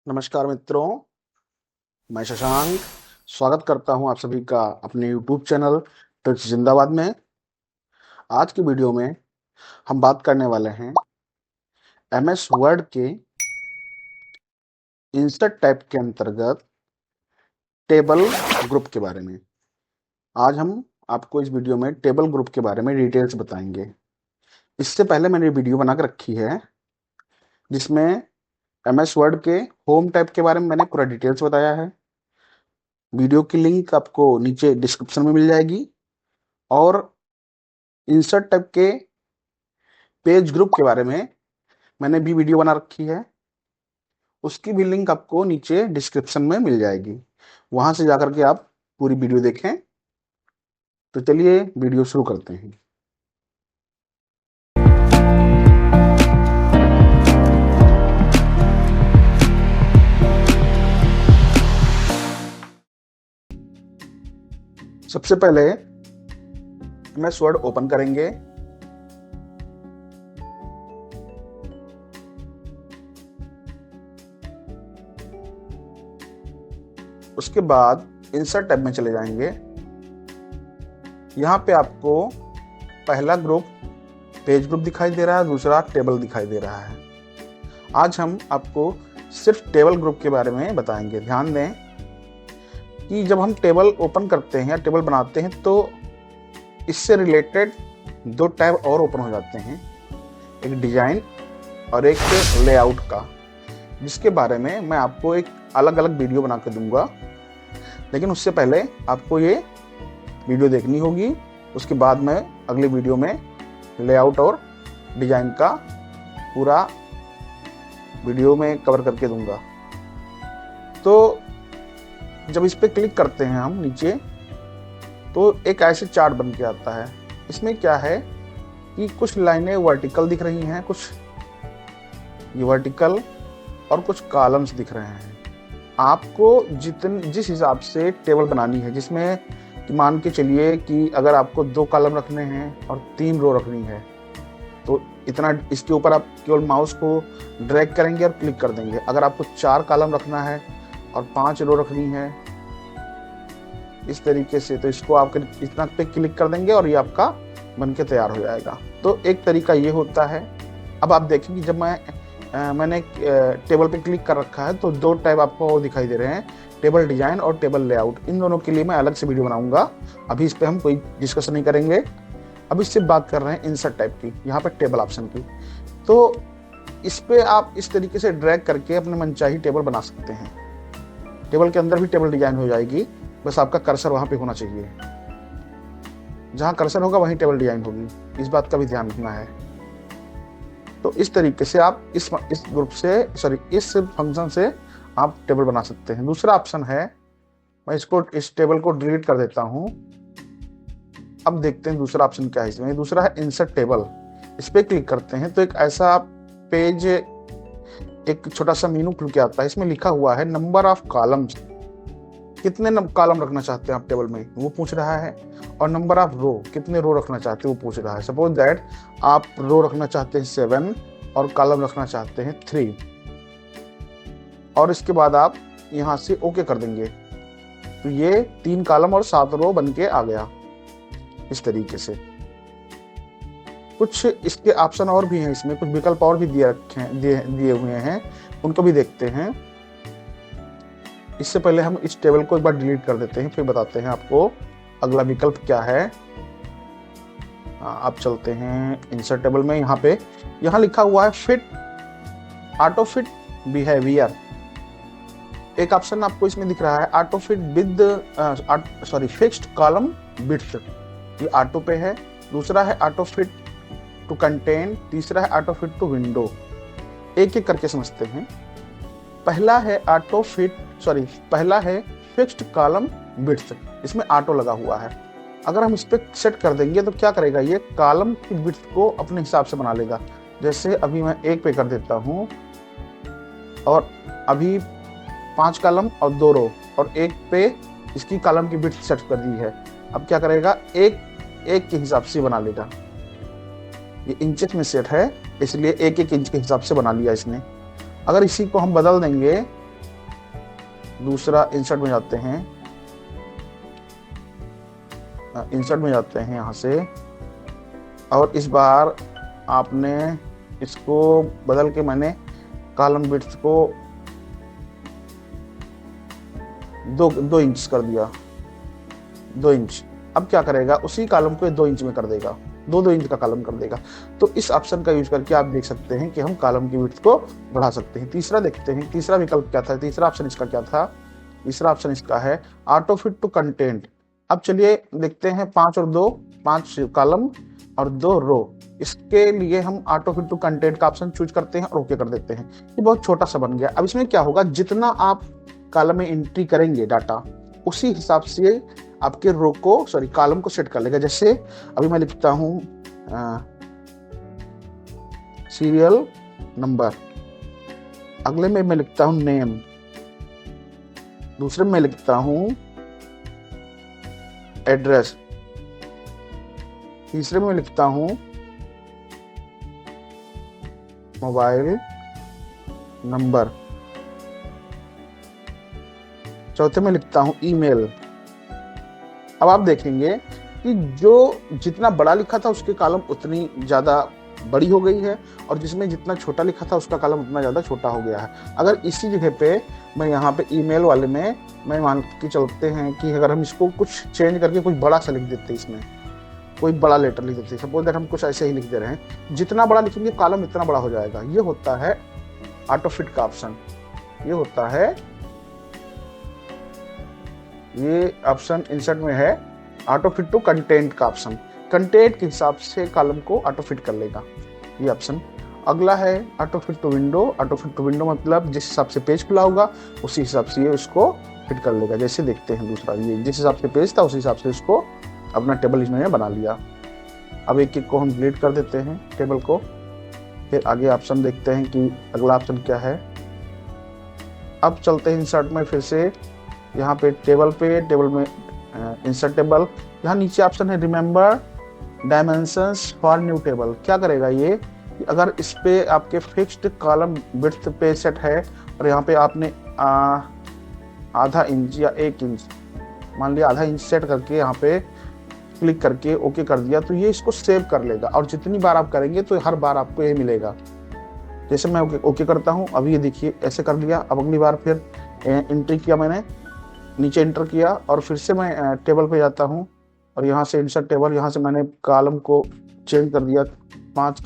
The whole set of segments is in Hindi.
नमस्कार मित्रों, मैं शशांक स्वागत करता हूं आप सभी का अपने YouTube चैनल ट्रिक्स जिंदाबाद में। आज की वीडियो में हम बात करने वाले हैं MS वर्ड के इंसर्ट टाइप के अंतर्गत टेबल ग्रुप के बारे में। आज हम आपको इस वीडियो में टेबल ग्रुप के बारे में डिटेल्स बताएंगे। इससे पहले मैंने वीडियो बना कर रखी है जिसमें MS वर्ड के होम टाइप के बारे में मैंने पूरा डिटेल्स बताया है। वीडियो की लिंक आपको नीचे डिस्क्रिप्शन में मिल जाएगी और इंसर्ट टाइप के पेज ग्रुप के बारे में मैंने भी वीडियो बना रखी है, उसकी भी लिंक आपको नीचे डिस्क्रिप्शन में मिल जाएगी। वहां से जाकर के आप पूरी वीडियो देखें। तो चलिए वीडियो शुरू करते हैं। सबसे पहले MS वर्ड ओपन करेंगे। उसके बाद इंसर्ट टैब में चले जाएंगे। यहाँ पे आपको पहला ग्रुप पेज ग्रुप दिखाई दे रहा है, दूसरा टेबल दिखाई दे रहा है। आज हम आपको सिर्फ टेबल ग्रुप के बारे में बताएंगे। ध्यान दें कि जब हम टेबल ओपन करते हैं या टेबल बनाते हैं तो इससे रिलेटेड दो टैब और ओपन हो जाते हैं, एक डिजाइन और एक लेआउट का, जिसके बारे में मैं आपको एक अलग अलग वीडियो बना के दूंगा। लेकिन उससे पहले आपको ये वीडियो देखनी होगी, उसके बाद मैं अगले वीडियो में लेआउट और डिजाइन का पूरा वीडियो में कवर करके दूंगा। तो जब इस पे क्लिक करते हैं हम नीचे तो एक ऐसे चार्ट बन के आता है। इसमें क्या है कि कुछ लाइनें वर्टिकल दिख रही हैं, कुछ ये वर्टिकल और कुछ कॉलम्स दिख रहे हैं। आपको जिस हिसाब से टेबल बनानी है, जिसमें कि मान के चलिए कि अगर आपको 2 कॉलम रखने हैं और 3 रो रखनी है तो इतना इसके ऊपर आप केवल माउस को ड्रैग करेंगे और क्लिक कर देंगे। अगर आपको 4 कॉलम रखना है और 5 रो रखनी है इस तरीके से, तो इसको आप इतना पे क्लिक कर देंगे और ये आपका बनके तैयार हो जाएगा। तो एक तरीका ये होता है। अब आप देखेंगे जब मैंने टेबल पे क्लिक कर रखा है तो 2 टैब आपको दिखाई दे रहे हैं, टेबल डिजाइन और टेबल लेआउट। इन दोनों के लिए मैं अलग से वीडियो बनाऊंगा, अभी इस पे हम कोई डिस्कशन नहीं करेंगे। अब इससे बात कर रहे हैं इंसर्ट टाइप की, यहाँ पे टेबल ऑप्शन की। तो इस पे आप इस तरीके से ड्रैग करके अपने मनचाही टेबल बना सकते हैं। टेबल के अंदर भी टेबल डिजाइन हो जाएगी, बस आपका कर्सर वहां पे होना चाहिए। जहां कर्सर होगा वहीं टेबल डिजाइन होगी, इस बात का भी ध्यान रखना है। तो इस तरीके से आप इस ग्रुप से इस फंक्शन से आप टेबल बना सकते हैं। दूसरा ऑप्शन है, मैं इस टेबल को डिलीट कर देता हूं। अब देखते हैं दूसरा ऑप्शन क्या है इसमें। दूसरा है इंसर्ट टेबल। इस पे क्लिक करते हैं तो एक ऐसा पेज, एक छोटा सा मेनू खुल के आता है। इसमें लिखा हुआ है नंबर ऑफ कॉलम्स, कितने कॉलम रखना चाहते हैं आप टेबल में वो पूछ रहा है, और नंबर ऑफ रो, कितने रो रखना चाहते हैं वो पूछ रहा है। सपोज दैट आप रो रखना चाहते हैं 7 और कॉलम रखना चाहते हैं 3, और इसके बाद आप यहां से ओके कर देंगे तो ये 3 कॉलम और 7 रो बन के आ गया। इस तरीके से कुछ इसके ऑप्शन और भी हैं, इसमें कुछ विकल्प और भी दिए हुए हैं, उनको भी देखते हैं। इससे पहले हम इस टेबल को एक बार डिलीट कर देते हैं, फिर बताते हैं आपको अगला विकल्प क्या है। आप चलते हैं इंसर्ट टेबल में। यहाँ लिखा हुआ है फिट, ऑटो फिट बिहेवियर। एक ऑप्शन आपको इसमें दिख रहा है auto fit with fixed column width, ये ऑटो पे है। दूसरा है ऑटो फिट टू कंटेन, तीसरा है ऑटो फिट टू विंडो। एक एक करके समझते हैं। पहला है फिक्स्ड कॉलम विड्थ, इसमें ऑटो लगा हुआ है। अगर हम इस पे सेट कर देंगे तो क्या करेगा, ये कॉलम की विड्थ को अपने हिसाब से बना लेगा। जैसे अभी मैं 1 पे कर देता हूँ और अभी 5 कॉलम और 2 रो और 1 पे इसकी कॉलम की विड्थ सेट कर दी है। अब क्या करेगा, एक के हिसाब से बना लेगा। ये इंचेस में सेट है इसलिए 1-1 इंच के हिसाब से बना लिया इसने। अगर इसी को हम बदल देंगे दूसरा इंसर्ट में जाते हैं, इंसर्ट में जाते हैं यहाँ से, और इस बार आपने इसको बदल के मैंने कॉलम विड्थ को 2 इंच कर दिया, 2 इंच। अब क्या करेगा, उसी कॉलम को 2 इंच में कर देगा, 2 इंच का कॉलम कर देगा। तो इस ऑप्शन का यूज करके आप देख सकते हैं कि हम कॉलम की विड्थ को बढ़ा सकते हैं। तीसरा देखते हैं, तीसरा विकल्प क्या था, तीसरा ऑप्शन इसका क्या था। तीसरा ऑप्शन इसका है ऑटो फिट टू कंटेंट। अब चलिए देखते हैं 5 और 2, 5 कॉलम और 2 रो। इसके लिए हम ऑटो फिट टू कंटेंट का ऑप्शन चूज करते हैं और ओके कर देते हैं। ये बहुत छोटा सा बन गया। अब इसमें क्या होगा, जितना आप कॉलम में एंट्री करेंगे डाटा, उसी हिसाब से आपके रो को, सॉरी कॉलम को सेट कर लेगा। जैसे अभी मैं लिखता हूं सीरियल नंबर, अगले में मैं लिखता हूं नेम, दूसरे में लिखता हूं एड्रेस, तीसरे में लिखता हूं मोबाइल नंबर, चौथे में लिखता हूं ईमेल। अब आप देखेंगे कि जो जितना बड़ा लिखा था उसके कॉलम उतनी ज़्यादा बड़ी हो गई है, और जिसमें जितना छोटा लिखा था उसका कॉलम उतना ज़्यादा छोटा हो गया है। अगर इसी जगह पे मैं यहाँ पे ईमेल वाले में मैं मान के चलते हैं कि अगर हम इसको कुछ चेंज करके कुछ बड़ा सा लिख देते, इसमें कोई बड़ा लेटर लिख देते, सपोज दैट हम कुछ ऐसे ही लिख दे रहे हैं, जितना बड़ा लिखेंगे कॉलम इतना बड़ा हो जाएगा। ये होता है ऑटो फिट का ऑप्शन। ये होता है, ये ऑप्शन इंसर्ट में है ऑटो फिट टू कंटेंट का ऑप्शन। कंटेंट के हिसाब से कॉलम को ऑटो फिट कर लेगा ये ऑप्शन। अगला है auto fit to window. Auto fit to window मतलब जिस हिसाब से पेज खुला होगा उसी हिसाब से ये उसको फिट कर लेगा। जैसे देखते हैं दूसरा, ये जिस हिसाब से पेज था उसी हिसाब से इसको अपना टेबल इसमें बना लिया। अब एक एक को हम डिलीट कर देते हैं टेबल को। फिर आगे ऑप्शन देखते हैं कि अगला ऑप्शन क्या है। अब चलते हैं इंसर्ट में, फिर से यहाँ पे टेबल में इंसर्ट टेबल, यहाँ नीचे ऑप्शन है remember dimensions for new table. क्या करेगा ये, अगर इस पे आपके फिक्स्ड कॉलम विड्थ पे सेट है और यहाँ पे आपने आधा इंच या 1 इंच, मान लिया आधा इंच सेट करके यहाँ पे क्लिक करके ओके कर दिया, तो ये इसको सेव कर लेगा। और जितनी बार आप करेंगे तो हर बार आपको ये मिलेगा। जैसे मैं ओके करता हूँ, अभी ये देखिए ऐसे कर लिया। अब अगली बार फिर एंट्री किया, मैंने नीचे एंटर किया और फिर से मैं टेबल पे जाता हूँ और यहाँ से इंसर्ट टेबल, यहाँ से मैंने कॉलम को चेंज कर दिया, 5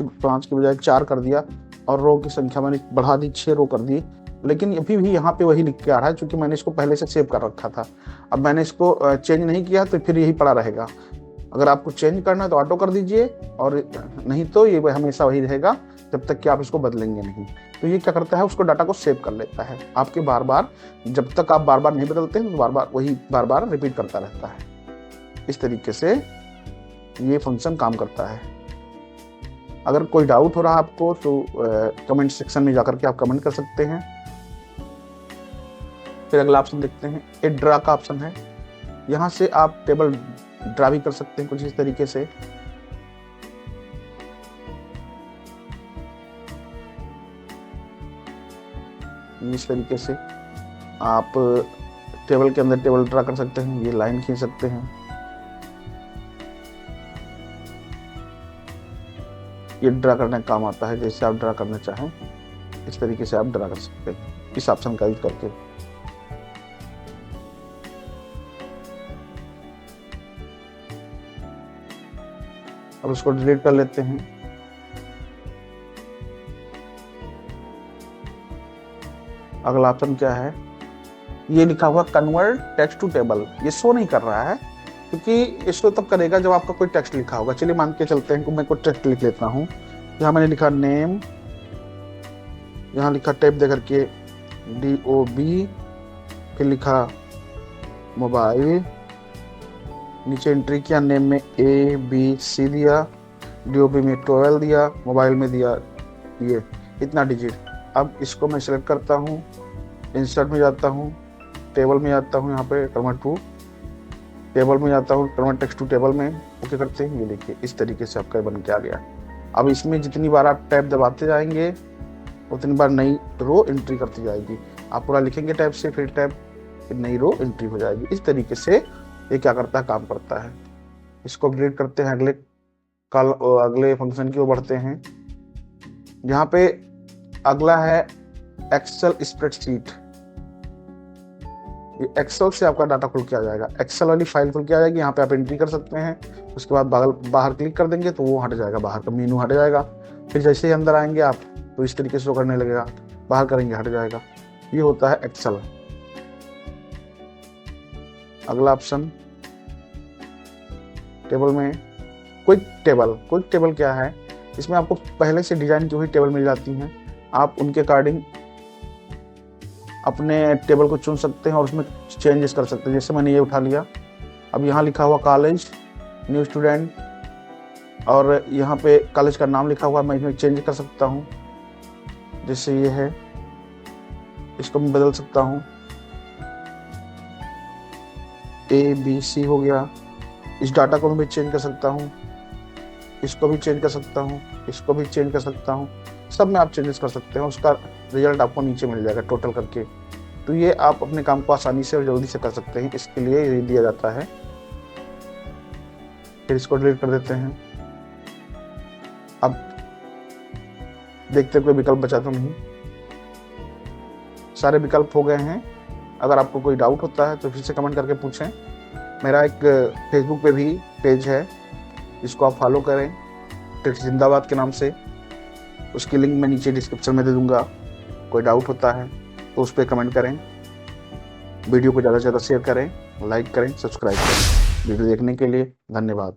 के बजाय 4 कर दिया और रो की संख्या मैंने बढ़ा दी, 6 रो कर दी। लेकिन अभी भी यहाँ पे वही लिख के आ रहा है क्योंकि मैंने इसको पहले से सेव कर रखा था। अब मैंने इसको चेंज नहीं किया तो फिर यही पड़ा रहेगा। अगर आपको चेंज करना है तो ऑटो कर दीजिए, और नहीं तो ये हमेशा वही रहेगा जब तक कि आप इसको बदलेंगे नहीं। तो ये क्या करता है, उसको डाटा को सेव कर लेता है आपके बार बार, जब तक आप बार बार नहीं बदलते हैं तो बार बार रिपीट करता रहता है। इस तरीके से ये फंक्शन काम करता है। अगर कोई डाउट हो रहा है आपको तो कमेंट सेक्शन में जाकर के आप कमेंट कर सकते हैं। फिर अगला ऑप्शन देखते हैं, एक ड्रा का ऑप्शन है। यहाँ से आप टेबल ड्रा भी कर सकते हैं कुछ इस तरीके से। इस तरीके से आप टेबल के अंदर टेबल ड्रा कर सकते हैं, ये लाइन खींच सकते हैं। ये ड्रा करने का काम आता है, जैसे आप ड्रा करना चाहें इस तरीके से आप ड्रा कर सकते हैं इस ऑप्शन का यूज करके। अब उसको डिलीट कर लेते हैं। अगला ऑप्शन क्या है, ये लिखा हुआ कन्वर्ट टेक्स्ट टू टेबल। ये शो नहीं कर रहा है क्योंकि इसको तब करेगा जब आपका कोई टेक्स्ट लिखा होगा। चलिए मान के चलते हैं कि मैं कोई टेक्स्ट लिख लेता हूँ। यहाँ मैंने लिखा नेम, यहाँ लिखा टैब दे करके DOB, फिर लिखा मोबाइल, नीचे एंट्री किया, नेम में ABC दिया, DOB में 12 दिया, मोबाइल में दिया ये इतना डिजिट। अब इसको मैं सेलेक्ट करता हूँ, इंसर्ट में जाता हूँ, टेबल में जाता हूँ, यहाँ पे कन्वर्ट टू टेबल में जाता हूँ, कन्वर्ट टेक्स्ट टू टेबल में ओके करते हैं। ये देखिए इस तरीके से आपका बन के आ गया। अब इसमें जितनी बार आप टैब दबाते जाएंगे उतनी बार नई रो एंट्री करती जाएगी। आप पूरा लिखेंगे टैब से, फिर टैब फिर नई रो एंट्री हो जाएगी। इस तरीके से ये क्या करता है, काम करता है। इसको अपडेट करते हैं, अगले फंक्शन की ओर बढ़ते हैं। यहाँ पे अगला है एक्सेल स्प्रेडशीट। ये एक्सेल से आपका डाटा खुल के आ जाएगा, एक्सेल वाली फाइल खुल के आ जाएगी। यहाँ पे आप एंट्री कर सकते हैं, उसके बाद बाहर क्लिक कर देंगे तो वो हट जाएगा, बाहर का मेनू हट जाएगा। फिर जैसे ही अंदर आएंगे आप तो इस तरीके से शो करने लगेगा, बाहर करेंगे हट जाएगा। ये होता है एक्सेल। अगला ऑप्शन टेबल में क्विक टेबल क्या है, इसमें आपको पहले से डिजाइन की हुई टेबल मिल जाती हैं। आप उनके अकॉर्डिंग अपने टेबल को चुन सकते हैं और उसमें चेंजेस कर सकते हैं। जैसे मैंने ये उठा लिया, अब यहाँ लिखा हुआ कॉलेज, न्यू स्टूडेंट, और यहाँ पे कॉलेज का नाम लिखा हुआ, मैं इसमें चेंज कर सकता हूँ। जैसे ये है, इसको मैं बदल सकता हूँ, ABC हो गया। इस डाटा को मैं चेंज कर सकता हूँ, इसको भी चेंज कर सकता हूँ, इसको भी चेंज कर सकता हूँ। सब में आप चेंजेस कर सकते हैं, उसका रिजल्ट आपको नीचे मिल जाएगा टोटल करके। तो ये आप अपने काम को आसानी से और जल्दी से कर सकते हैं, इसके लिए ये दिया जाता है। फिर इसको डिलीट कर देते हैं। अब देखते हैं कोई विकल्प बचा तो नहीं, सारे विकल्प हो गए हैं। अगर आपको कोई डाउट होता है तो फिर से कमेंट करके पूछें। मेरा एक फेसबुक पे भी पेज है, इसको आप फॉलो करें, टेक्स जिंदाबाद के नाम से। उसकी लिंक मैं नीचे डिस्क्रिप्शन में दे दूंगा। कोई डाउट होता है तो उस पर कमेंट करें। वीडियो को ज़्यादा से ज़्यादा शेयर करें, लाइक करें, सब्सक्राइब करें। वीडियो देखने के लिए धन्यवाद।